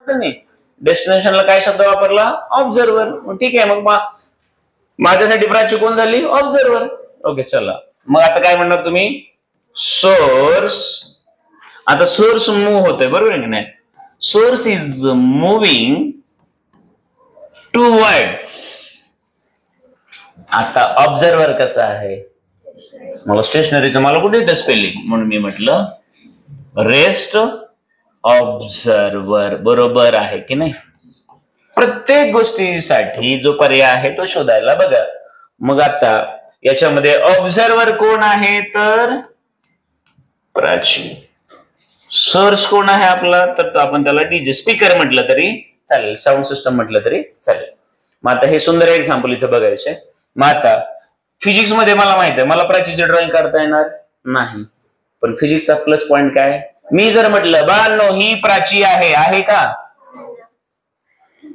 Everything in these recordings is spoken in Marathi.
नाही, डेस्टिनेशनला काय शब्द वापरला? ऑब्झर्वर. ठीक आहे, मग माझ्यासाठी प्राची कोण झाली? ऑब्झर्वर. ओके, चला मग आता काय म्हणणार तुम्ही? सोर्स. आता सोर्स मूव्ह होतोय, बरोबर आहे की नाही? Source is moving towards. आता ऑब्झर्वर कसा आहे? मला स्टेशनरीचं मला कुठे येतं स्पेलिंग, म्हणून मी म्हटलं रेस्ट ऑब्झर्वर. बरोबर आहे की नाही? प्रत्येक गोष्टीसाठी जो पर्याय आहे तो शोधायला बघा. मग आता याच्यामध्ये ऑब्झर्वर कोण आहे? तर प्राची. सोर्स कोण आहे आपला? तर आपण त्याला डीजे स्पीकर म्हटलं तरी चालेल, साऊंड सिस्टम म्हटलं तरी चालेल. मग आता हे सुंदर एक्झाम्पल इथे बघायचे. मग आता फिजिक्स मध्ये मला माहित आहे मला प्राचीची ड्रॉइंग करता येणार नाही, पण फिजिक्सचा प्लस पॉइंट काय? मी जर म्हटलं बाळांनो ही प्राची आहे का?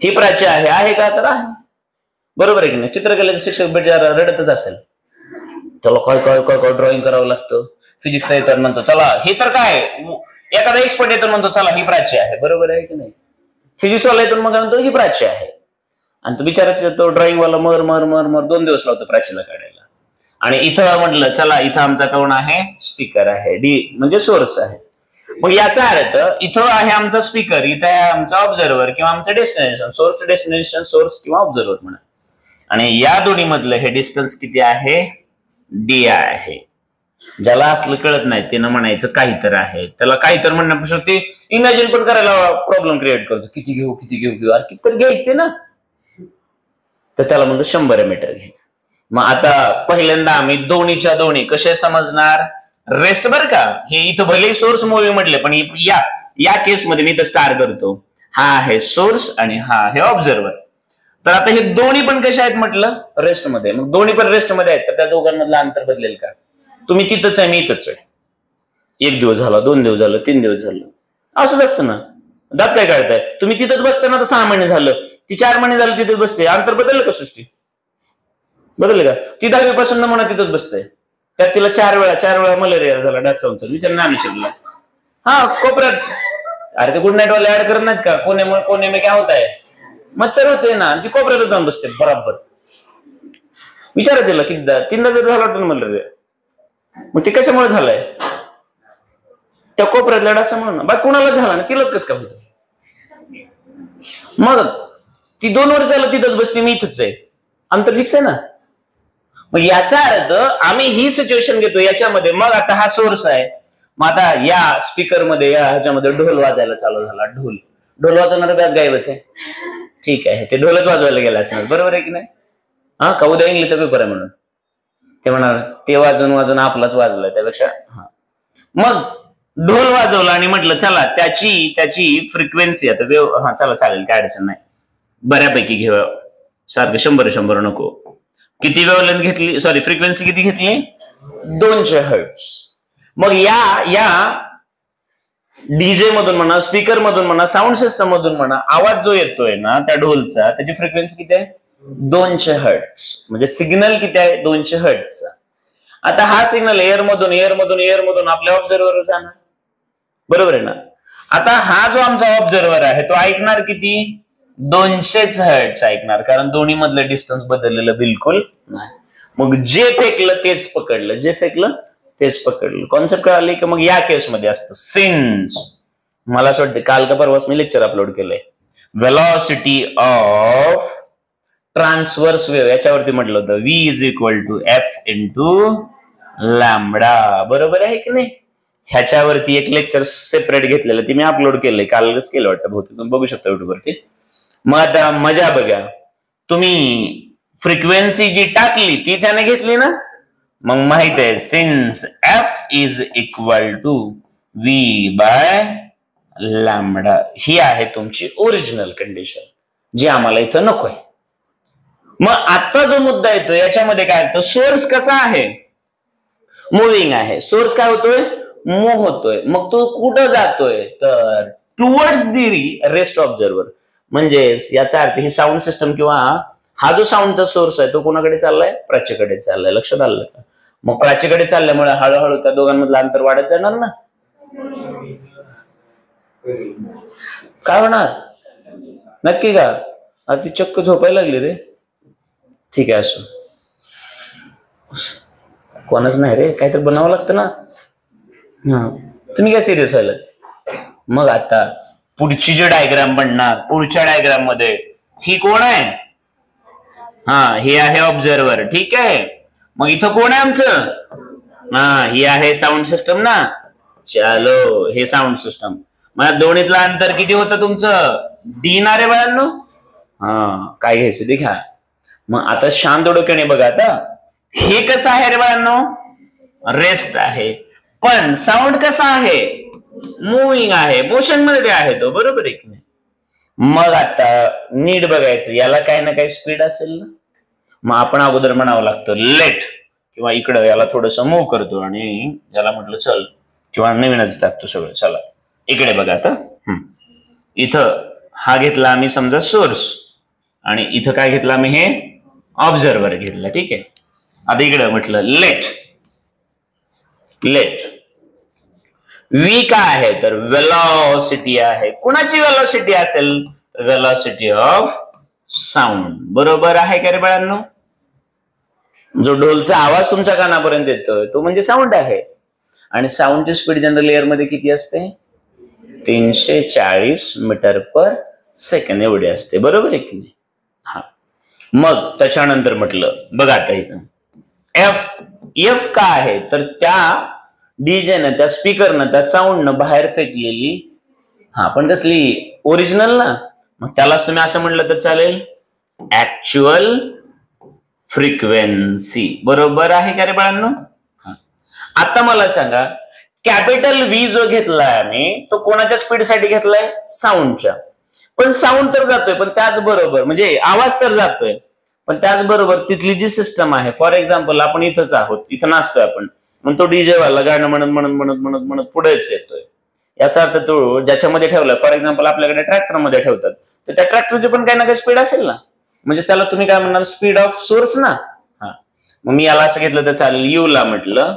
ही प्राची आहे का? तर आहे. बरोबर आहे की नाही? चित्रकलेचा शिक्षक बेचारा रडतच असेल, त्याला काय काय काय काय ड्रॉइंग करावं लागतं. फिजिक्सचा येतो म्हणतो चला हे तर काय, एखादा एक्सपर्ट येतो म्हणतो चला ही प्राची आहे. बरोबर आहे की नाही? फिजिक्स वाला येतो मग म्हणतो ही प्राची आहे, आणि तो बिचाराचा तो ड्रॉइंग वाला मर मर मर मर 2 दिवस लावतो प्राचीला काढायला. आणि इथं म्हटलं चला इथं आमचा कोण आहे? स्पीकर आहे. डी म्हणजे सोर्स आहे. मग याचा अर्थ इथं आहे आमचा स्पीकर, इथं आहे आमचा ऑब्झर्वर किंवा आमचं डेस्टिनेशन. सोर्स डेस्टिनेशन, सोर्स किंवा ऑब्झर्वर म्हणा. आणि या दोन्ही मधलं हे डिस्टन्स किती आहे? डी आहे. ज्याला असलं कळत नाही त्यानं म्हणायचं काहीतरी आहे. त्याला काहीतरी म्हणण्यापेक्षा ते इमॅजिन पण करायला प्रॉब्लेम क्रिएट करतो. किती घेऊ अरे किती तर घ्यायचे ना, तर त्याला म्हणतो 100 मीटर घे. मग आता पहिल्यांदा आम्ही दोन्हीच्या दोन्ही कसे समजणार? रेस्ट बर का, हे इथं भले सोर्स मूव्ही म्हटले पण या केसमध्ये मी तर स्टार करतो. हा आहे सोर्स आणि हा आहे ऑब्झर्वर. तर आता हे दोन्ही पण कसे आहेत म्हटलं? रेस्ट मध्ये. मग दोन्ही पण रेस्ट मध्ये आहेत तर त्या दोघांमधलं अंतर बदलेल का? तुम्ही तिथंच आहे, मी इथंच आहे. 1 दिवस झाला, 2 दिवस झालं, 3 दिवस झालं, असंच असतं ना. दात काय काढताय तुम्ही? तिथंच बसताना तर 6 महिने झालं, ती 4 महिने झालं तिथेच बसते. अंतर बदललं का? सृष्टी बदललं का? ती 10वी पासून म्हणा तिथंच बसते. त्यात तिला 4 वेळा मलेरिया झाला, डास चावचा विचार नाही शिकला. हा कोपऱ्यात. अरे ते गुड नाईट वाले ऍड करत नाहीत का? कोने में क्या होता है? मच्छर होते ना, ती कोपऱ्यातच जाऊन बसते बराबर. विचारा तिला कितीदा 3दा जर झाला तर मलेरिया. मग ते कशामुळे झालंय? त्या कोपऱ्यातल्या डासामुळे. बा कुणाला झाला ना, तिलाच कसं काय होतं? मग ती 2 वर्ष झालं तिथंच बसते, मी इथंच आहे, अंतर फिक्स आहे ना. मग याचा अर्थ आम्ही ही सिच्युएशन घेतो याच्यामध्ये. मग आता हा सोर्स आहे. मग आता या स्पीकर मध्ये या ह्याच्यामध्ये ढोल वाजायला चालू झाला. ढोल वाजवणारा बॅच गायबच आहे. ठीक आहे, ते ढोलच वाजवायला गेला असणार. बरोबर आहे की नाही? हा का उद्या इंग्लिशचा पेपर आहे म्हणून ते म्हणणार ते वाजून आपलाच वाजलाय त्यापेक्षा. मग ढोल वाजवला आणि म्हटलं चला त्याची फ्रिक्वेन्सी आता चला चालेल काय अडचण नाही, बऱ्यापैकी घेऊया, सारखं 100 नको. किती वेव्हलेंथ घेतली, सॉरी फ्रिक्वेन्सी किती घेतली? 200 हर्ट्झ. मग या डीजे मधून म्हणा, स्पीकर मधून म्हणा, साऊंड सिस्टम मधून म्हणा, आवाज जो येतोय ना त्या ढोलचा, त्याची फ्रिक्वेन्सी किती आहे? 200 हर्ट्झ. म्हणजे सिग्नल किती आहे? 200 हर्ट्झचा. आता हा सिग्नल एअर मधून आपल्या ऑब्झर्व्हरवर जाणार. बरोबर आहे ना? आता हा जो आमचा ऑब्झर्व्हर आहे तो ऐकणार किती? 200 हर्ट्झ ऐकणार, कारण दोन्ही मधलं डिस्टन्स बदललेलं बिलकुल नाही. मग जे फेकलं तेच पकडलं. कॉन्सेप्ट कळाली की मग या केसमध्ये असतं सिन्स. मला असं वाटतं काल का परवाच मी लेक्चर अपलोड केलंय, व्हेलॉसिटी ऑफ ट्रान्सवर्स वेव्ह, याच्यावरती म्हटलं होतं v is equal to f into lambda. बरोबर आहे की नाही? ह्याच्यावरती एक लेक्चर सेपरेट घेतलेलं, ती मी अपलोड केलंय, कालच केलं वाटतं बहुतेक, तुम्ही बघू शकता युट्यूब वरती. मग आता मजा बघा, तुम्ही फ्रिक्वेन्सी जी टाकली तीच याने घेतली ना, मग माहित आहे since f is equal to v by lambda. ही आहे तुमची ओरिजिनल कंडिशन, जी आम्हाला इथं नकोय. मग आता जो मुद्दा येतो याच्यामध्ये काय होतं? सोर्स कसा आहे? मुव्हिंग आहे. सोर्स काय होतोय? मूव्ह होतोय. मग तो कुठं जातोय? तर टुवर्ड्स दी रेस्ट ऑब्झर्वर. म्हणजे याचा अर्थ ही साऊंड सिस्टम किंवा हा जो साऊंडचा सोर्स आहे तो कोणाकडे चाललाय? प्राचीकडे चाललाय. लक्षात आलं का? मग प्राचीकडे चालल्यामुळे हळूहळू त्या दोघांमधलं अंतर वाढत जाणार ना. काय होणार? नक्की का? आता ती चक्क झोपायला लागली रे. ठीक आहे असो, कोणाच नाही रे, काहीतरी बनावं लागतं ना. हा, तुम्ही काय सिरियस व्हायला? मग आता पुढची जी डायग्राम बनणार, पुढच्या डायग्राम मध्ये ही कोण आहे? हा, हे आहे ऑब्झर्वर. ठीक आहे, मग इथं कोण आहे आमचं? हा, ही आहे साऊंड सिस्टम ना. चलो, हे साऊंड सिस्टम. मग दोन्हीतलं अंतर किती होतं तुमचं? डी ना रे बाळांनो. हा, काय घ्यायचं ते घ्या. मग आता शांत डोक्याने बघा. आता हे कसं आहे रे बाळांनो? रेस्ट आहे. पण साऊंड कसा आहे? मुव्हिंग आहे, मोशन मध्ये आहे तो, बरोबर आहे की नाही? मग आता नीट बघायचं, याला काही ना काही स्पीड असेल ना. मग आपण अगोदर म्हणावं लागतं लेट, किंवा इकडं याला थोडस मूव्ह करतो आणि याला म्हटलं चल, किंवा नवीनच टाकतो सगळं. चला इकडे बघा. आता इथं हा घेतला आम्ही समजा सोर्स, आणि इथं काय घेतलं आम्ही? हे ऑब्झर्वर घेतलं. ठीक आहे, आता इकडे म्हटलं लेट. लेट व्ही काय आहे? तर वेलॉसिटी आहे. कुणाची वेलॉसिटी असेल? Velocity of sound. बरोबर आहे का रे बाळांनो? जो ढोलचा आवाज तुमच्या कानापर्यंत येतोय तो म्हणजे साऊंड आहे. आणि साऊंडची स्पीड जनरल एअर मध्ये किती असते? 340 मीटर पर सेकंड एवढी असते, बरोबर आहे की नाही? हा, मग त्याच्यानंतर म्हटलं बघा आता इथं एफ. एफ का आहे? तर त्या डीजेनं, त्या स्पीकरनं, त्या साऊंडनं बाहेर फेकलेली, हा पण कसली? ओरिजिनल ना. मग त्यालाच तुम्ही असं म्हटलं तर चालेल, ऍक्च्युअल फ्रिक्वेन्सी. बरोबर आहे का रे बाळांनो? आता मला सांगा, कॅपिटल व्ही जो घेतलाय आम्ही, तो कोणाच्या स्पीडसाठी घेतलाय? साऊंडच्या. पण साऊंड तर जातोय, पण त्याचबरोबर म्हणजे आवाज तर जातोय, पण त्याचबरोबर तिथली जी सिस्टम आहे, फॉर एक्झाम्पल आपण इथंच आहोत, इथं नाचतोय आपण, मग तो डीजे वाला गाणं म्हणत म्हणत म्हणत म्हणत म्हणत पुढेच येतोय. याचा अर्थ तो ज्याच्यामध्ये ठेवलाय, फॉर एक्झाम्पल आपल्याकडे ट्रॅक्टर मध्ये ठेवतात, तर त्या ट्रॅक्टरची पण काही ना काही स्पीड असेल ना. म्हणजे त्याला तुम्ही काय म्हणणार? स्पीड ऑफ सोर्स ना. हा, मग मी याला असं घेतलं तर चालेल, यू ला म्हटलं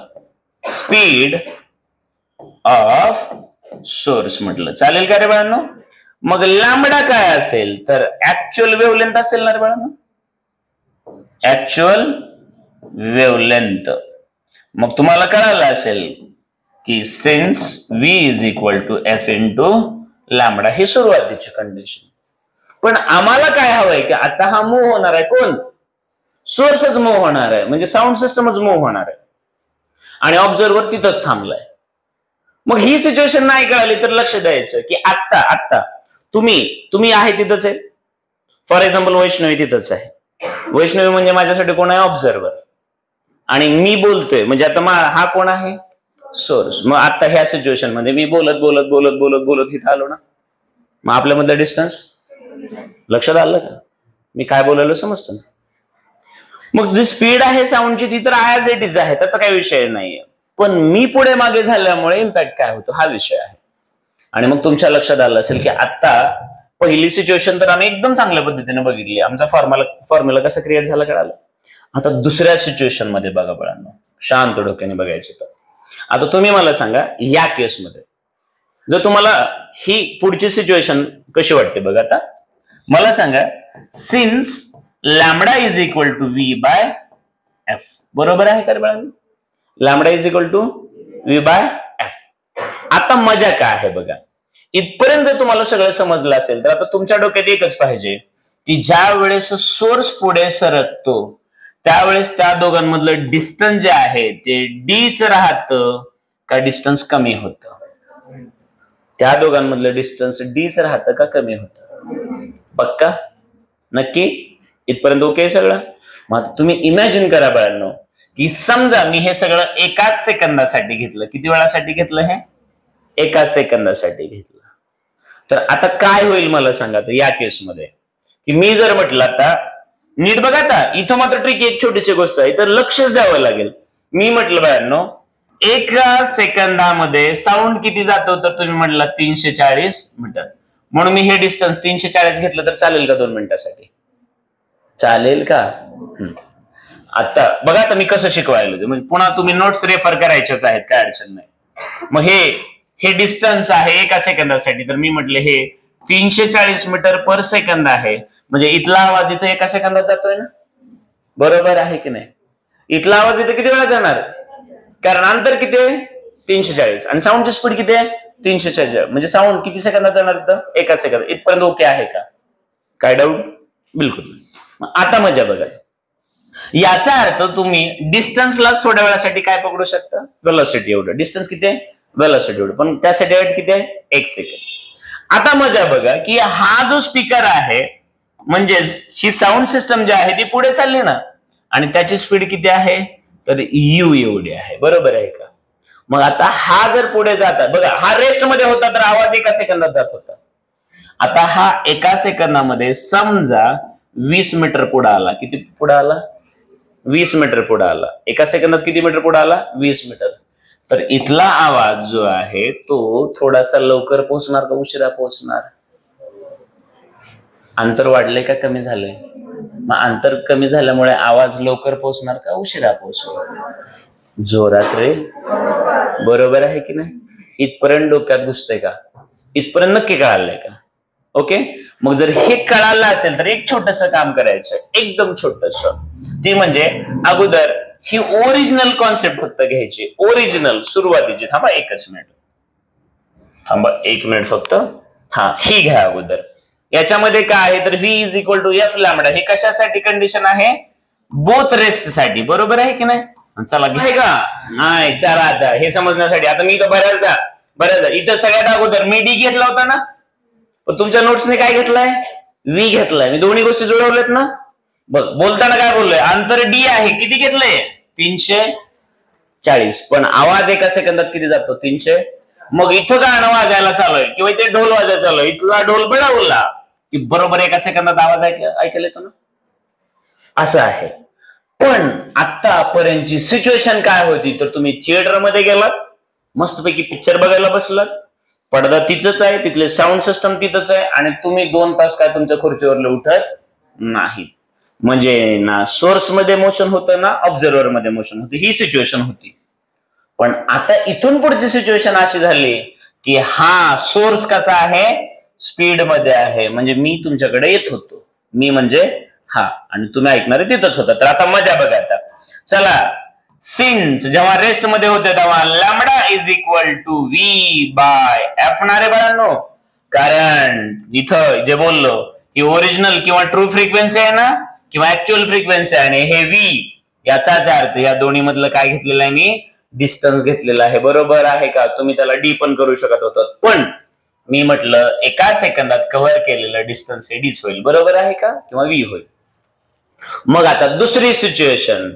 स्पीड ऑफ सोर्स म्हटलं, चालेल का रे बाळांनो? मग लॅम्बडा काय असेल? तर ऍक्च्युअल वेव्हलेंथ असेल ना रे बाळांनो. Actual wavelength. मग तुम्हाला कळालं असेल की since V is equal to F into lambda, ही सुरुवातीची कंडिशन. पण आम्हाला काय हवंय की आता हा मूव्ह होणार आहे, कोण? सोर्सच मूव्ह होणार आहे, म्हणजे साऊंड सिस्टमच मूव्ह होणार आहे, आणि ऑब्झर्वर तिथंच थांबलाय. मग ही सिच्युएशन नाही कळाली तर लक्ष द्यायचं की आत्ता आत्ता तुम्ही आहे तिथंच आहे. फॉर एक्झाम्पल वैष्णवी तिथंच आहे. वैष्णवी म्हणजे माझ्यासाठी कोण आहे? ऑब्झर्वर. आणि मी बोलतोय म्हणजे आता हा कोण आहे? सोर्स. मग आता ह्या सिच्युएशन मध्ये मी बोलत बोलत बोलत बोलत बोलत इथं आलो ना, मग आपल्यामधलं डिस्टन्स लक्षात आलं का? मी काय बोलायला समजतं ना. मग जी स्पीड आहे साऊंडची ती तर ऍज इट इज आहे, त्याचा काही विषय नाहीये. पण मी पुढे मागे झाल्यामुळे इम्पॅक्ट काय होतो हा विषय आहे. आणि मग तुमच्या लक्षात आलं असेल की आता पहिली सिच्युएशन तर आम्ही एकदम चांगल्या पद्धतीने बघितली, आमचा फॉर्म्युला कसा क्रिएट झाला कळालं. आता दुसऱ्या सिच्युएशन मध्ये बघा बाळांनो, शांत डोक्याने बघायचं. तर आता तुम्ही मला सांगा, या केसमध्ये जर तुम्हाला ही पुढची सिच्युएशन कशी वाटते बघा. आता मला सांगा, since lambda is equal to V by F. बरोबर आहे का बाळांनो? Lambda is equal to V by F. आता मजा काय आहे बघा, इथपर्यंत जर तुम्हाला सगळं समजलं असेल तर आता तुमच्या डोक्यात एकच पाहिजे की ज्या वेळेस सोर्स पुढे सरकतो त्यावेळेस त्या दोघांमधलं डिस्टन्स जे आहे ते डीच राहतं का डिस्टन्स कमी होतं? त्या दोघांमधलं डिस्टन्स डीच राहतं का कमी होतं? पक्का? नक्की? इथपर्यंत ओके सगळं? मग तुम्ही इमॅजिन करा बाळांनो की समजा मी हे सगळं एकाच सेकंदासाठी घेतलं. किती वेळासाठी घेतलं? हे एकाच सेकंदासाठी घेतलं. तर आता काय होईल मला सांगा तर या केसमध्ये, की मी जर म्हटलं, आता नीट बघा, आता इथं मात्र ट्रिक एक छोटीशी गोष्ट आहे, तर लक्षच द्यावं लागेल. मी म्हटलं बाळांनो एका सेकंदामध्ये साऊंड किती जातो? तर तुम्ही म्हटलं 340 मीटर. म्हणून मी हे डिस्टन्स 340 घेतलं तर चालेल का 2 मिनिटासाठी? चालेल का? आता बघा, आता मी कसं शिकवायला, म्हणजे पुन्हा तुम्ही नोट्स रेफर करायच्याच आहेत, काय अडचण नाही. मग हे डिस्टन्स आहे एका सेकंदासाठी, तर मी म्हटलं हे 340 मीटर पर सेकंद आहे, म्हणजे इथला आवाज इथं एका सेकंदात जातोय ना, बरोबर आहे की नाही? इथला आवाज इथे किती वेळा जाणार, कारण अंतर किती आहे 340 आणि साऊंडची स्पीड किती आहे 340, म्हणजे साऊंड किती सेकंदात जाणार इथं एका सेकंद. इथपर्यंत ओके आहे का, काय डाऊट? बिलकुल. आता मजा बघा, याचा अर्थ तुम्ही डिस्टन्सलाच थोड्या वेळासाठी काय पकडू शकता, वेलोसिटी एवढं. डिस्टन्स किती आहे, वेलोसिटी एवढं, पण त्यासाठी वेळ किती आहे 1 सेकंड. आता मजा बघा की हा जो स्पीकर आहे, म्हणजे ही साऊंड सिस्टम जी आहे ती पुढे चालली ना, आणि त्याची स्पीड किती आहे तर यू एवढी आहे, बरोबर आहे का? मग आता हा जर पुढे जातात बघा, हा रेस्ट मध्ये होता तर आवाज एका सेकंदात जात होता. आता हा एका सेकंदामध्ये समजा 20 मीटर पुढे आला. किती पुढे आला, 20 मीटर पुढे आला. एका सेकंदात किती मीटर पुढे आला, 20 मीटर. तर इथला आवाज जो आहे तो थोडासा लवकर पोहोचणार का उशिरा पोहोचणार? अंतर वाढले का कमी झाले? मग अंतर कमी झाल्यामुळे आवाज लवकर पोहोचणार का उशिरा पोहोचणार? जोरात रे, बरोबर आहे की नाही? इथपर्यंत डोक्यात घुसतंय का, इथपर्यंत नक्की कळालंय का? ओके. मग जर हे कळालं असेल तर एक छोटस काम करायचं, एकदम छोटस, ती म्हणजे अगोदर ही ओरिजिनल कॉन्सेप्ट फक्त घ्यायची, ओरिजिनल सुरुवातीची. थांबा एकच मिनिट, थांबा 1 मिनिट फक्त. हा, ही घ्या अगोदर. याच्यामध्ये काय आहे तर V is equal to F lambda. हे कशासाठी कंडिशन आहे, बोथ रेस्ट साठी, बरोबर आहे की नाही? चला आहे का नाही, चला आता हे समजण्यासाठी, आता मी तर बऱ्याचदा इथं सगळ्यात अगोदर मी डी घेतला होता ना, पण तुमच्या नोट्सने काय घेतलाय, V घेतलाय. मी दोन्ही गोष्टी जुळवल्यात ना. बघ, बोलताना काय बोललोय, अंतर डी आहे, किती घेतलंय 340, पण आवाज एका सेकंदात किती जातो 300. मग इथं गाणं वाजायला चालू आहे किंवा इथे ढोल वाजायला चालू आहे, इथला ढोल बडावला की बरोबर एका सेकंदात आवाज ऐकायला येतो ना, असं आहे. पण आतापर्यंतची सिच्युएशन काय होती तर तुम्ही थिएटर मध्ये गेलात, मस्तपैकी पिक्चर बघायला बसलात, पडदा तिथंच आहे, तिथले साऊंड सिस्टम तिथंच आहे, आणि तुम्ही 2 तास काय तुमच्या खुर्चीवर उठत नाही. म्हणजे ना सोर्स मध्ये मोशन होतं ना ऑब्झर्वर मध्ये मोशन होतं, ही सिच्युएशन होती. पण आता इथून पुढची सिच्युएशन अशी झाली की हा सोर्स कसा आहे, स्पीड मध्ये आहे, म्हणजे मी तुमच्याकडे येत होतो, मी म्हणजे हा, आणि तुम्ही ऐकणारे तिथंच होता. तर आता मजा बघा. आता चला, सिन्स जेव्हा रेस्ट मध्ये होते तेव्हा lambda is equal to V by F ना रे बाळांनो, कारण इथं जे बोललो ही ओरिजिनल किंवा ट्रू फ्रिक्वेन्सी आहे ना, किंवा ऍक्च्युअल फ्रिक्वेन्सी आहे, आणि हे V याचाच अर्थ या दोन्ही मधलं काय घेतलेलं आहे मी, डिस्टन्स घेतलेला आहे, बरोबर आहे का? तुम्ही त्याला डी पण करू शकत होतात, पण मी म्हटलं एका सेकंदात कव्हर केलेलं डिस्टन्स हे डीच होईल, बरोबर आहे का, किंवा V होईल. मग आता दुसरी सिच्युएशन,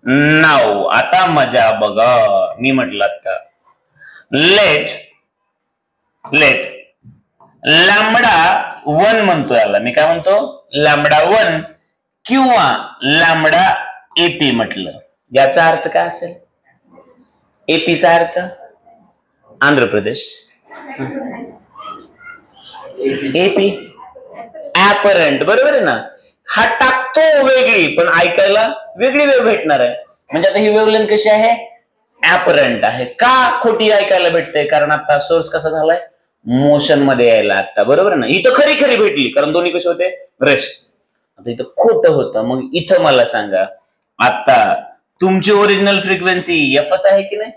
नाव आता मजा बघा. मी म्हटलं आता लेट लॅम्बडा 1 म्हणतो याला, मी काय म्हणतो लॅम्बडा 1 किंवा लॅम्बडा एपी म्हटलं. याचा अर्थ काय असेल, एपीचा अर्थ आंध्र प्रदेश, एपी ऍपरंट, बरोबर आहे ना. हा टाकतो वेगळी पण ऐकायला वेगळी वेव भेटणार आहे. म्हणजे आता ही वेवलेंथ कशी आहे, ऍपरंट आहे. का खोटी ऐकायला भेटते, कारण आता सोर्स कसा झालाय, मोशन मध्ये यायला आता, बरोबर ना. इथं खरी खरी भेटली कारण दोन्ही कसे होते, रेस्ट. आता इथं खोटं होतं. मग इथं मला सांगा, आता तुमची ओरिजिनल फ्रिक्वेन्सी एफच आहे की नाही?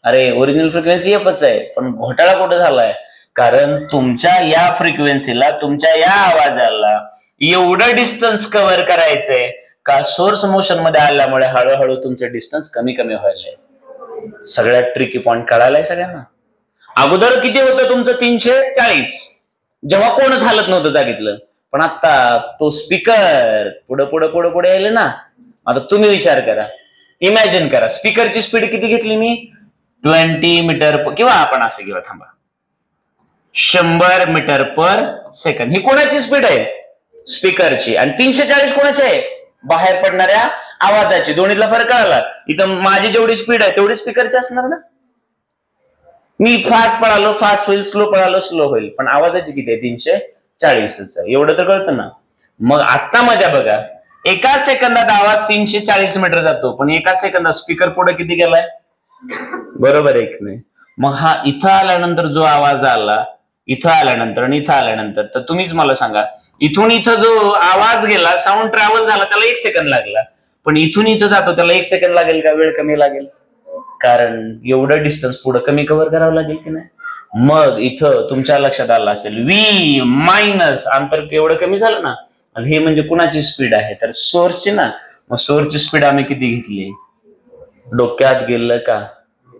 अरे ओरिजिनल फ्रिक्वेन्सी एफच आहे, पण घोटाळा कुठं झालाय, कारण तुमच्या या फ्रिक्वेन्सीला, तुमच्या या आवाजाला एवढं डिस्टन्स कव्हर करायचंय का सोर्स मोशन मध्ये आल्यामुळे हळूहळू तुमचं डिस्टन्स कमी कमी व्हायलंय. सगळ्यात ट्रिकी पॉइंट कळालाय सगळ्यांना. अगोदर किती होतं तुमचं 340, जेव्हा कोणच हालत नव्हतं जागेतलं, पण आता तो स्पीकर पुढे पुढे पुढे पुढे यायले ना. आता तुम्ही विचार करा, इमॅजिन करा, स्पीकरची स्पीड किती घेतली मी, 20 मीटर, किंवा आपण असं घेऊया, थांबा, 100 मीटर पर सेकंड. ही कोणाची स्पीड आहे, स्पीकरची, आणि 340 कोणाची आहे, बाहेर पडणाऱ्या आवाजाची. दोन्हीतला फरक कळाला. इथं माझी जेवढी स्पीड आहे तेवढी स्पीकरची असणार ना. मी फास्ट पळालो फास्ट होईल, स्लो पळालो स्लो होईल, पण आवाजाची किती आहे, 340 आहे, एवढं तर कळतं ना. मग आता मजा बघा, एका सेकंदात आवाज 340 मीटर जातो, पण एका सेकंदात स्पीकर पुढे किती गेलाय, बरोबर आहे की नाही. मग हा इथं आल्यानंतर जो आवाज आला इथं आल्यानंतर आणि इथं आल्यानंतर, तर तुम्हीच मला सांगा, इथून इथं जो आवाज गेला, साऊंड ट्रॅव्हल झाला, त्याला 1 सेकंद लागला, पण इथून इथं जातो त्याला 1 सेकंद लागेल का, वेळ कमी लागेल? कारण एवढं डिस्टन्स पुढे कमी कव्हर करावं लागेल की नाही. मग इथं तुमच्या लक्षात आलं असेल, v मायनस अंतर एवढं कमी झालं ना, आणि हे म्हणजे कुणाची स्पीड आहे, तर सोर्सची ना. मग सोर्सची स्पीड आम्ही किती घेतली? डोक्यात गेलं का?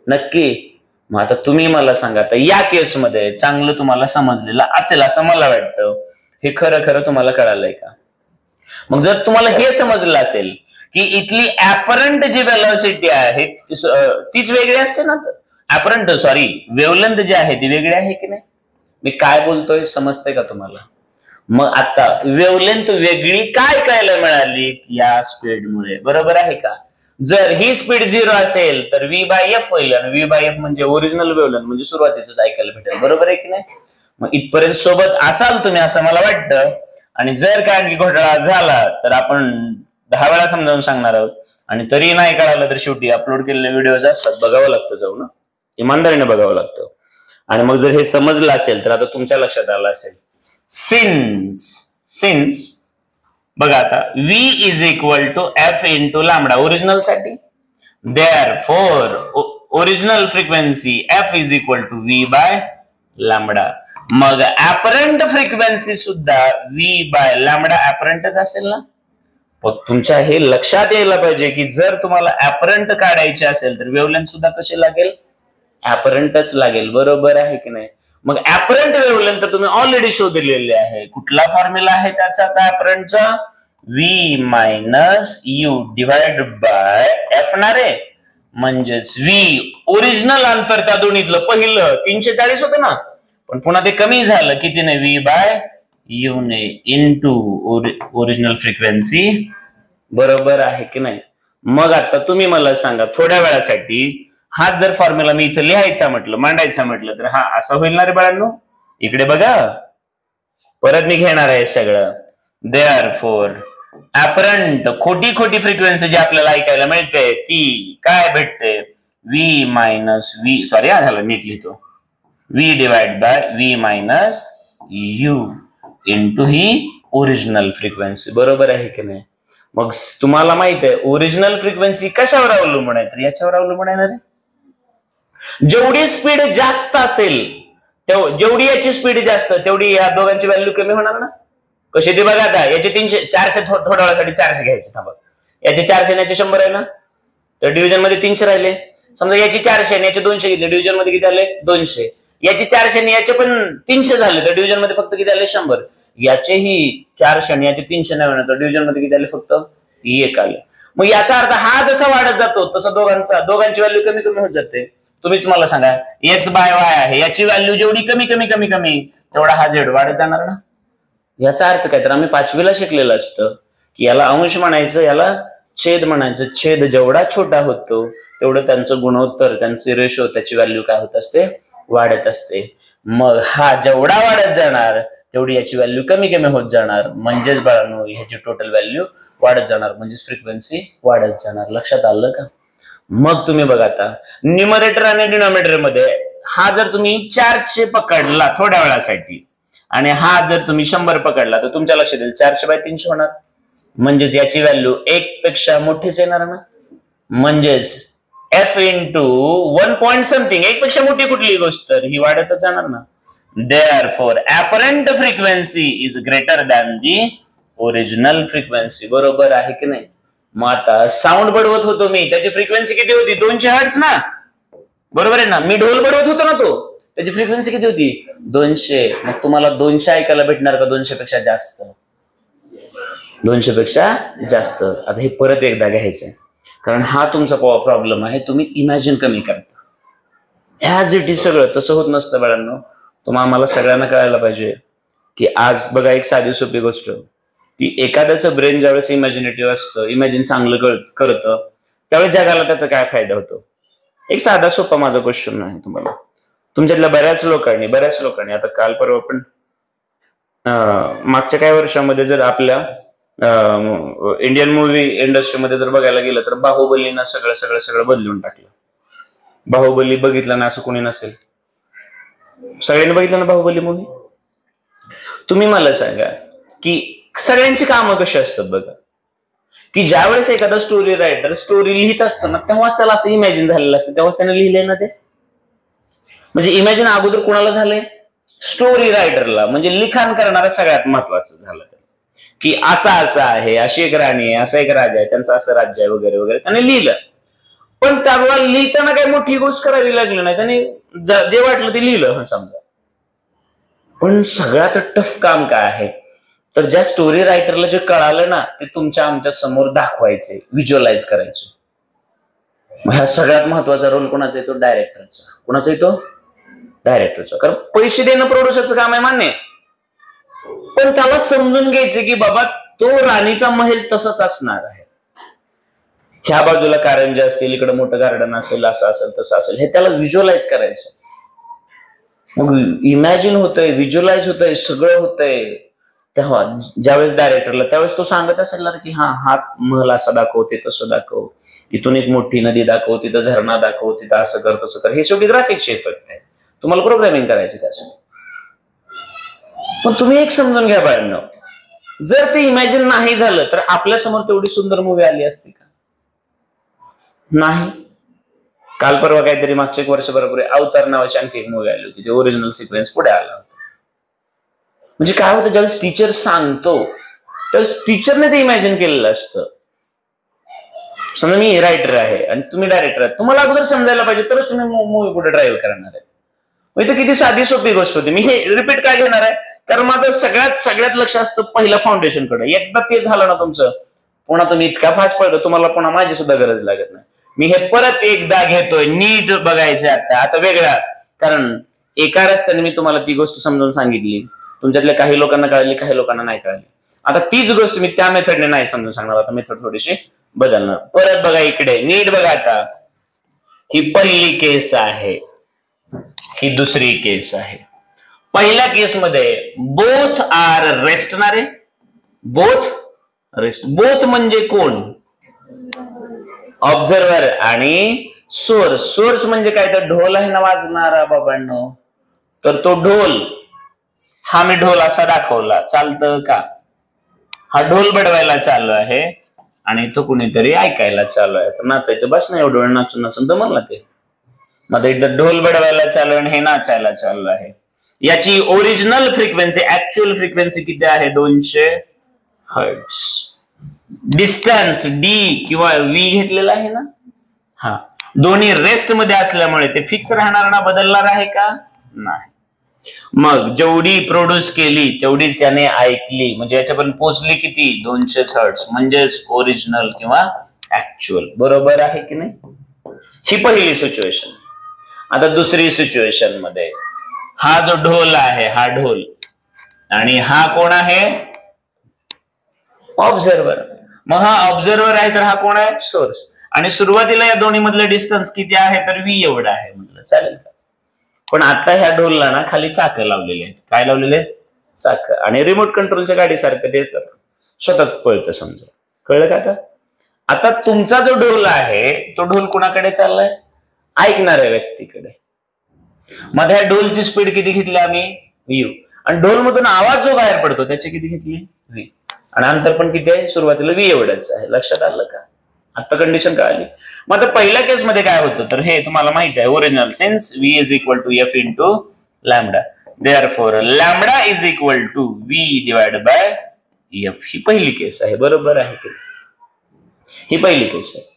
नक्की. मग आता तुम्ही मला सांगा, तर या केसमध्ये चांगलं तुम्हाला समजलेलं असेल असं मला वाटतं. हे खरं खरं तुम्हाला कळालंय का? मग जर तुम्हाला हे समजलं असेल की इथली ऍपरंट जी वेलोसिटी आहे तीच वेगळी असते ना, ऍपरंट सॉरी वेवलेंथ जी आहे ती वेगळी आहे की नाही? मी काय बोलतोय समजतंय का तुम्हाला? मग आता वेवलेंथ वेगळी काय कळायला मिळाली? या स्पीडमुळे, बरोबर आहे का? जर ही स्पीड 0 असेल तर v/f होईल, आणि v/f म्हणजे ओरिजिनल वेवलेंथ, म्हणजे सुरुवातीच ऐकायला भेटेल, बरोबर आहे की नाही? मग इथपर्यंत सोबत असाल तुम्ही असं मला वाटतं. आणि जर काय आणखी घोटाळा झाला तर आपण 10 वेळा समजावून सांगणार आहोत, आणि तरी नाही कळालं तर शेवटी अपलोड केलेले व्हिडिओज असतात, बघावं लागतं, जाऊन इमानदारीने बघावं लागतं. आणि मग जर हे समजलं असेल तर आता तुमच्या लक्षात आलं असेल, सिन्स बघा आता v is equal to f into lambda original साठी, therefore original frequency f is equal to v by lambda. मग ऍपरंट फ्रिक्वेन्सी सुद्धा v बाय लॅमडा ऍपरंटच असेल ना. पण तुमच्या हे लक्षात यायला पाहिजे की जर तुम्हाला ऍपरंट काढायचे असेल तर वेवलेंथ सुद्धा कशी लागेल? ऍपरंटच लागेल, बरोबर आहे की नाही? मग ऍपरंट वेवलेंथ तर तुम्ही ऑलरेडी शोधलेले आहे. कुठला फॉर्म्युला आहे त्याचा आता ऍपरंटचा? v minus u divide by f ना रे. म्हणजेच v ओरिजिनल अंतर त्या दोन्हीतलं पहिलं 340 होतं ना, पण पुन्हा ते कमी झालं कितीने? v बाय u ने इंटू ओरिजिनल फ्रिक्वेन्सी, बरोबर आहे की नाही? मग आता तुम्ही मला सांगा, थोड्या वेळासाठी हा जर फॉर्म्युला मी इथं लिहायचा म्हटलं, मांडायचा म्हटलं, तर हा असा होईल ना रे बाळांनो. इकडे बघा, परत मी घेणार आहे सगळं. देअरफॉर ऍपरंट खोटी खोटी फ्रिक्वेन्सी जी आपल्याला ऐकायला मिळते ती काय भेटते? v मायनस v, सॉरी झालं नीट लिहितो, v divide by v minus u into he original frequency, बरोबर आहे की नाही? मग तुम्हाला माहित आहे ओरिजिनल फ्रिक्वेन्सी कशावर अवलंबून आहे? तर याच्यावर अवलंबून आहे ना रे. जेवढी स्पीड जास्त असेल, जेवढी याची स्पीड जास्त तेवढी या दोघांची व्हॅल्यू कमी होणार ना. कशी ती बघा आता, याचे 300 400 थोड्या वेळासाठी 400 घ्यायचे, थांबा, याचे 400 याचे 100 आहे ना, तर डिव्हिजन मध्ये 300 राहिले. समजा याची 400 आणि याचे 200 घेतले, डिव्हिजन मध्ये किती आले? 200. याचे 400 आणि याचे पण 300 झाले, तर डिव्हिजन मध्ये फक्त किती आले? 100. याचेही 400 आणि याचे 300 नाही होणार, तर डिव्हिजन मध्ये किती आले? फक्त 1 आले. मग याचा अर्थ हा जसा वाढत जातो तसं दोघांची व्हॅल्यू कमी कमी होत जाते. तुम्हीच मला सांगा, एक्स बाय वाय आहे, याची व्हॅल्यू जेवढी कमी कमी कमी कमी तेवढा हा झेड वाढत जाणार ना. याचा अर्थ काय? तर आम्ही 5वीला शिकलेलं असतं की याला अंश म्हणायचं, याला छेद म्हणायचं. छेद जेवढा छोटा होतो तेवढं त्यांचं गुणोत्तर, त्यांचे रेशो, त्याची व्हॅल्यू काय होत असते? वाढत असते. मग हा जेवढा वाढत जाणार तेवढी याची व्हॅल्यू कमी कमी होत जाणार, म्हणजेच बाळांनो ह्याची टोटल व्हॅल्यू वाढत जाणार, म्हणजेच फ्रिक्वेन्सी वाढत जाणार. लक्षात आलं का? मग तुम्ही बघा आता न्यूमरेटर आणि डिनॉमिनेटर मध्ये हा जर तुम्ही 400 पकडला थोड्या वेळासाठी आणि हा जर तुम्ही 100 पकडला, तर तुमच्या लक्षात येईल 400/300 होणार, म्हणजेच याची व्हॅल्यू 1 पेक्षा मोठीच येणार ना. म्हणजेच f इंटू 1 पॉइंट समथिंग, 1 पेक्षा मोठी कुठलीही गोष्ट तर ही वाढतच जाणार ना. Therefore apparent frequency is greater than the original frequency, बरोबर आहे की नाही? मग आता साऊंड बडवत होतो मी, त्याची फ्रिक्वेन्सी किती होती? 200 हर्ट्झ ना, बरोबर आहे ना. मी ढोल बडवत होतो ना, तो त्याची फ्रिक्वेन्सी किती होती? 200. मग तुम्हाला 200 ऐकायला भेटणार का 200 पेक्षा जास्त? 200 पेक्षा जास्त. आता हे परत एकदा घ्यायचंय, कारण हा तुमचा प्रॉब्लेम आहे, तुम्ही इमॅजिन कमी करता. ऍज इट इज सगळं तसं होत नसतं बाळांनो. तुम्हाला आम्हाला सगळ्यांना कळायला पाहिजे की आज बघा एक साधी सोपी गोष्ट की एखाद्याचं ब्रेन ज्यावेळेस इमॅजिनेटिव्ह असतं, इमॅजिन चांगलं करतं, त्यावेळेस जगाला त्याचा काय फायदा होतो? एक साधा सोपा माझा क्वेश्चन आहे तुम्हाला. तुमच्यातल्या बऱ्याच लोकांनी आता काल परवा पण मागच्या काही वर्षामध्ये जर आपल्या इंडियन मूव्ही इंडस्ट्रीमध्ये जर बघायला गेलं तर बाहुबलीनं सगळं बदलून टाकलं. बाहुबली बघितलं ना असं कोणी नसेल. सगळ्यांनी बघितलं ना बाहुबली मूवी? तुम्ही मला सांगा की सगळ्यांची कामं कशी असतात बघा, की ज्यावेळेस एखादा स्टोरी रायटर स्टोरी लिहित असतो ना, तेव्हाच त्याला असं इमॅजिन झालेलं असतं, तेव्हाच त्याने लिहिलंय ना ते. म्हणजे इमॅजिन अगोदर कोणाला झालंय? स्टोरी रायटरला, म्हणजे लिखाण करणारा सगळ्यात महत्वाचं झालं की असा असा आहे, अशी एक राणी आहे, असा एक राजा आहे, त्यांचं असं राज्य आहे वगैरे वगैरे त्याने लिहिलं. पण त्याला लिहिताना काही मोठी गोष्ट करावी लागली नाही, त्याने जे वाटलं ते लिहिलं समजा. पण सगळ्यात टफ काम काय आहे, तर ज्या स्टोरी रायटरला जे कळालं ना ते तुमच्या आमच्या समोर दाखवायचे, व्हिज्युअलाइज करायचे. ह्या सगळ्यात महत्वाचा रोल कोणाचा येतो? डायरेक्टरचा. कोणाचा येतो? डायरेक्टरचा. कारण पैसे देणं प्रोड्युसरचं काम आहे मान्य, पण त्याला समजून घ्यायचे की बाबा तो राणीचा महल तसंच असणार आहे, ह्या बाजूला कारंजे असतील, इकडे मोठं गार्डन असेल, असं असेल तसं असेल, हे त्याला व्हिज्युअलाइज करायचं. मग इमॅजिन होतंय, व्हिज्युअलाइज होतंय, सगळं होतंय. तेव्हा ज्यावेळेस डायरेक्टरला त्यावेळेस तो सांगत असेल ना की हा महल असा दाखव, ते तसं दाखव, इथून एक मोठी नदी दाखव, तिथं झरणा दाखव, तिथं असं कर तसं कर. हे शेवटी ग्राफिक्सचे इफेक्ट आहे, तुम्हाला प्रोग्रामिंग करायचे त्यासाठी. पण तुम्ही एक समजून घ्या बाळांनो, जर ते इमॅजिन नाही झालं तर आपल्या समोर तेवढी सुंदर मूवी आली असती का? नाही. काल परवा काहीतरी मागच्या एक वर्षभरापूर्वी अवतार नावाची आणखी एक मूवी आली होती, ते ओरिजिनल सिक्वेन्स पुढे आला होता. म्हणजे काय होतं, ज्यावेळेस टीचर सांगतो त्यावेळेस टीचरने ते इमॅजिन केलेलं असतं. समजा मी रायटर आहे आणि तुम्ही डायरेक्टर आहे, तुम्हाला अगोदर समजायला पाहिजे तरच तुम्ही मूवी पुढे ड्राईव्ह करणार आहे. म्हणजे किती साधी सोपी गोष्ट होती. मी हे रिपीट काय घेणार आहे, कारण माझं सगळ्यात लक्ष असतं पहिलं फाउंडेशन कडे. एकदा ते झालं ना तुमचं, पुन्हा तुम्ही इतका फास्ट पडतो तुम्हाला पुन्हा माझी सुद्धा गरज लागत नाही. मी हे परत एकदा घेतोय, नीट बघायचं आता वेगळा, कारण एका रस्त्याने मी तुम्हाला ती गोष्ट समजून सांगितली, तुमच्यातल्या काही लोकांना कळाली, काही लोकांना नाही कळाली. आता तीच गोष्ट मी त्या मेथडने नाही समजून सांगणार, आता मेथड थोडीशी बदलणार. परत बघा इकडे, नीट बघा आता. ही पहिली केस आहे, ही दुसरी केस आहे. पहिल्या केसमध्ये बोथ आर रेस्ट ना रे, बोथ रेस्ट. बोथ म्हणजे कोण? ऑब्झर्वर आणि सोर्स. सोर्स म्हणजे काय, तर ढोल आहे ना वाजणारा बाबांनो, तर तो ढोल, हा मी ढोल असा दाखवला, चालतं का? हा ढोल बडवायला चालू आहे आणि तो कुणीतरी ऐकायला चालू आहे. तर नाचायचं बस नाही, एवढं वेळ नाचून नाचून तर म्हणला ते. मध्ये एकदा ढोल बडवायला चालू आणि हे नाचायला चालू आहे. याची ओरिजिनल फ्रिक्वेन्सी, ऍक्च्युअल फ्रिक्वेन्सी किती आहे? 200 हर्ट्झ. डिस्टन्स डी किंवा व्ही घेतलेला आहे ना, हा दोन्ही रेस्ट मध्ये असल्यामुळे ते फिक्स राहणार ना, बदलणार आहे का? नाही. मग जेवढी प्रोड्यूस केली तेवढीच याने ऐकली, म्हणजे याच्यापर्यंत पोहोचली किती? 200 हर्ट्झ, म्हणजेच ओरिजिनल किंवा ऍक्च्युअल. बरोबर आहे की नाही? ही पहिली सिच्युएशन. आता दुसरी सिच्युएशन मध्ये हा जो ढोल आहे, हा ढोल, आणि हा कोण आहे? ऑब्झर्वर. मग हा ऑब्झर्वर आहे तर हा कोण आहे? सोर्स. आणि सुरुवातीला या दोन्ही मधलं डिस्टन्स किती आहे? तर व्ही एवढा आहे. म्हटलं चालेल का? पण आता ह्या ढोलला ना खाली चाकं लावलेले आहेत. काय लावलेले आहेत? चाकं. आणि रिमोट कंट्रोलच्या गाडीसारखं ते स्वतःच पळतं समजा. कळलं का? आता तुमचा जो ढोल आहे तो ढोल कुणाकडे चाललाय? ऐकणाऱ्या व्यक्तीकडे. मध्ये ढोलची स्पीड किती घेतली आम्ही? व्ही. आणि ढोल मधून आवाज जो बाहेर पडतो त्याची किती घेतली? व्ही. आणि अंतर पण किती आहे? सुरुवातीला व्ही एवढंच आहे. लक्षात आलं का? आता कंडिशन कळाली. मग आता पहिल्या केस मध्ये काय होतं, तर हे तुम्हाला माहित आहे, original since V is equal to F into lambda. Therefore lambda is equal to V divide by F. ही पहिली केस आहे. बरोबर आहे की? ही पहिली केस आहे.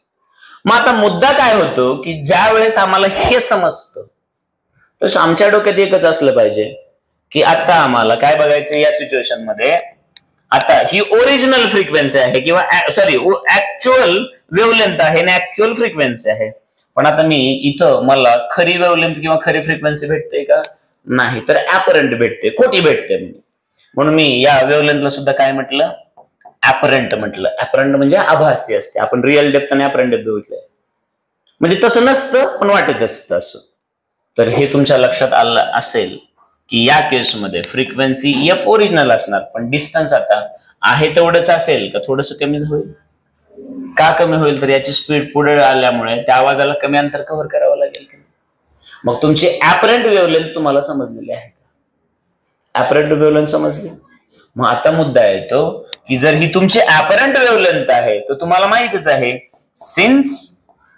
मग आता मुद्दा काय होतो की ज्या वेळेस आम्हाला हे समजतं तर आमच्या डोक्यात एकच असलं पाहिजे की आता आम्हाला काय बघायचं या सिच्युएशन मध्ये. आता ही ओरिजिनल फ्रिक्वेन्सी आहे किंवा सॉरी ऍक्च्युअल वेव्हलेंथ आहे आणि ऍक्च्युअल फ्रिक्वेन्सी आहे. पण आता मी इथं मला खरी वेव्हलेंथ किंवा खरी फ्रिक्वेन्सी भेटते का? नाही. तर ऍपरंट भेटते, खोटी भेटते. म्हणून मी या वेव्हलेंथला सुद्धा काय म्हटलं? ऍपरंट म्हटलं. ऍपरंट म्हणजे आभासी असते. आपण रिअल डेप्थ आणि ऍपरंट डेप्थ बघितलंय. म्हणजे तसं नसतं पण वाटत असतं असं. तर हे तुमच्या लक्षात आलं असेल की या केसमध्ये फ्रिक्वेन्सी एफ ओरिजिनल असणार, पण डिस्टन्स आता आहे तेवढंच असेल का थोडंसं कमी होईल? का कमी होईल? तर याची स्पीड पुढे आल्यामुळे त्या आवाजाला कमी अंतर कव्हर करावं लागेल. मग तुमची ऍपरंट वेव्हलेंथ तुम्हाला समजलेली आहे का? ऍपरंट वेव्हलेंथ समजली. मग आता मुद्दा येतो की जर ही तुमची ऍपरंट वेव्हलेंथ आहे तर तुम्हाला माहितीच आहे since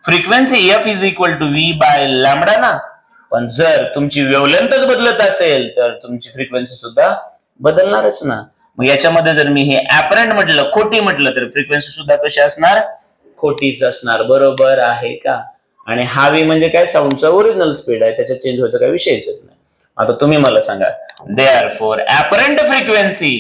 frequency F is equal to V by lambda ना. पण जर तुमची वेव्हलेंथच बदलत असेल तर तुमची फ्रिक्वेन्सी सुद्धा बदलणारच ना. मग याच्यामध्ये जर मी हे ऍपरंट म्हटलं, खोटी म्हटलं तर फ्रिक्वेन्सी सुद्धा कशी असणार? खोटीच असणार. बरोबर आहे का? आणि हा व्ही म्हणजे काय? साऊंडचा ओरिजिनल स्पीड आहे, त्याच्यात चेंज व्हायचा काही विषयच नाही. आता तुम्ही मला सांगा, therefore apparent frequency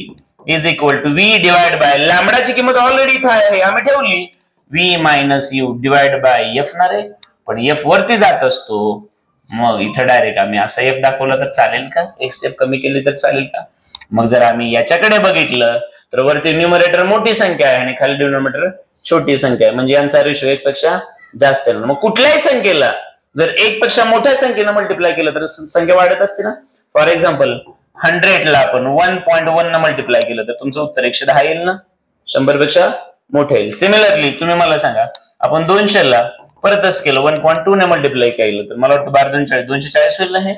is equal to V divide by लॅम्बडाची किंमत ऑलरेडी इथं आहे, आम्ही ठेवली V minus U divide by F ना रे. पण एफ वरती जात असतो, मग इथं डायरेक्ट आम्ही असा एफ दाखवला तर चालेल का? एक स्टेप कमी केली तर चालेल का? मग जर आम्ही याच्याकडे बघितलं तर वरती न्यूमरेटर मोठी संख्या आहे आणि खाली डिनॉमिनेटर छोटी संख्या आहे, म्हणजे यांचा रेशो 1 पेक्षा जास्त आहे. मग कुठल्याही संख्येला जर 1 पेक्षा मोठ्या संख्येनं मल्टिप्लाय केलं तर संख्या वाढत असते ना. फॉर एक्झाम्पल 100 ला आपण 1.1 न मल्टिप्लाय केलं तर तुमचं उत्तर 110 येईल ना, 100 पेक्षा मोठे येईल. सिमिलरली तुम्ही मला सांगा, आपण 200 ला परतच केलं 1.2 ने मल्टिप्लाय केलं तर मला वाटतं 12 240 होईल ना. हे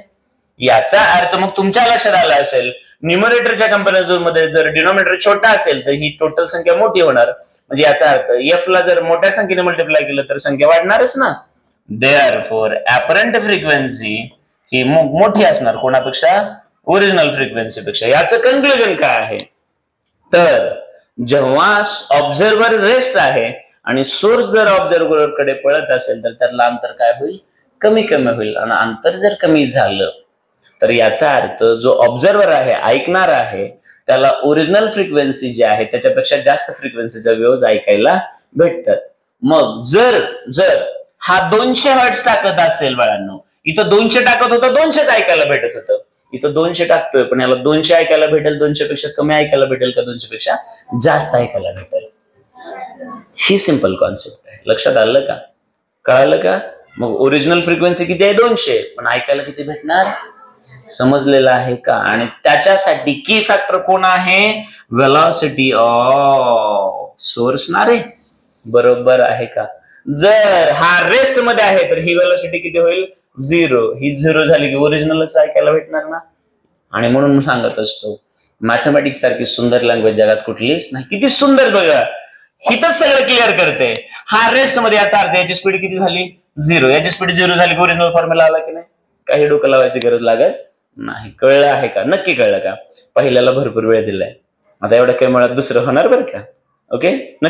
याचा अर्थ मग तुमच्या लक्षात आला असेल, न्यूमरेटरच्या कंपॅरिझन मध्ये जर डिनॉमिनेटर छोटा असेल तर ही टोटल संख्या मोठी होणार. म्हणजे याचा अर्थ एफ ला जर मोठ्या संख्येने मल्टिप्लाय केलं तर संख्या वाढणारच ना. देअरफॉर ऍपरंट फ्रिक्वेन्सी ही मोठी असणार कोणापेक्षा? ओरिजिनल फ्रिक्वेन्सी पेक्षा. याचं कन्क्लुजन काय आहे? तर जेव्हा ऑब्झर्वर रेस्ट आहे आणि सोर्स जर ऑब्झर्वर कडे पळत असेल तर त्यातलं अंतर काय होईल? कमी कमी होईल. आणि अंतर जर कमी झालं तर याचा अर्थ जो ऑब्झर्वर आहे, ऐकणार आहे, त्याला ओरिजिनल फ्रिक्वेन्सी जी आहे त्याच्यापेक्षा जास्त फ्रिक्वेन्सीच्या वेव्हज ऐकायला भेटतात. मग जर हा 200 हर्ट्झ टाकत असेल बाळांनो, इथं 200 टाकत होतं 200च ऐकायला भेटत होतं, इथं 200 टाकतोय पण याला 200 ऐकायला भेटेल, 200 पेक्षा कमी ऐकायला भेटेल का 200 पेक्षा जास्त ऐकायला भेटेल? ही सिंपल कॉन्सेप्ट आहे. लक्षात आलं का? कळालं का? मग ओरिजिनल फ्रिक्वेन्सी किती आहे? 200, पण ऐकायला किती भेटणार? समजलेलं आहे का? आणि त्याच्यासाठी की फॅक्टर कोण आहे? व्हेलॉसिटी ऑफ सोर्स ना रे. बरोबर आहे का? जर हा रेस्ट मध्ये आहे तर ही व्हेलॉसिटी किती होईल? 0. ही 0 झाली की ओरिजिनलच ऐकायला भेटणार ना. आणि म्हणून सांगत असतो, मॅथमॅटिक्स सारखी सुंदर लँग्वेज जगात कुठलीच नाही. किती सुंदर बघा, हिथच सगळं क्लिअर करते. हा रेस्ट मध्ये, याचा अर्थ याची स्पीड किती झाली? 0. याची स्पीड 0 झाली की ओरिजिनल फॉर्म्युला आला की नाही? काही डोकं लावायची गरज लागत नाही. कळलं आहे का? नक्की कळलं का? पहिल्याला भरपूर वेळ दिलाय, आता एवढ्या काही मुळात दुसरं होणार बरं का. ओके, नक्की.